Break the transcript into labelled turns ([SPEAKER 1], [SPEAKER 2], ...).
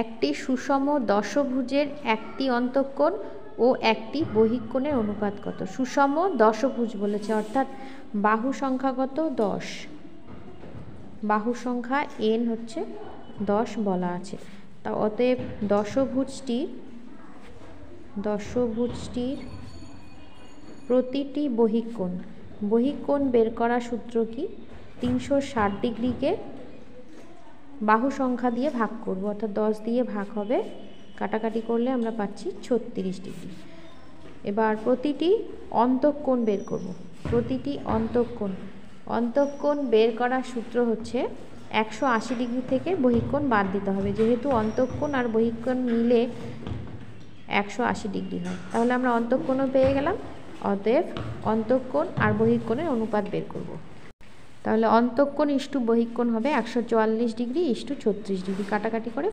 [SPEAKER 1] একটি সুষম দশভুজের একটি অন্তঃকোণ ও একটি বহিঃকোণের অনুপাত কত? সুষম দশভুজ বলেছে, অর্থাৎ বাহু সংখ্যা কত? 10। বাহু সংখ্যা n হচ্ছে 10 বলা আছে। তা অতএব দশভুজটির প্রতিটি বহিঃকোণ বের করার সূত্র কি? 360 ডিগ্রিকে বাহু সংখ্যা দিয়ে ভাগ করব, অর্থাৎ 10 দিয়ে ভাগ হবে, কাটাকাটি করলে আমরা পাচ্ছি 36 ডিগ্রি। এবার প্রতিটি অন্তঃকোণ বের করব। প্রতিটি অন্তঃকোণ বের করার সূত্র হচ্ছে 180 ডিগ্রি থেকে বহিঃকোণ বাদ দিতে হবে, যেহেতু অন্তঃকোণ আর বহিঃকোণ মিলে 180 ডিগ্রি হয়। তাহলে আমরা অন্তঃকোণও পেয়ে গেলাম, অতএব অন্তঃকোণ আর বহিঃকোণের অনুপাত বের করব। তাহলে অন্তঃকোণ ইস্টু বহিঃকোণ হবে 144 ডিগ্রি ইস্টু 36 ডিগ্রি, কাটাকাটি করে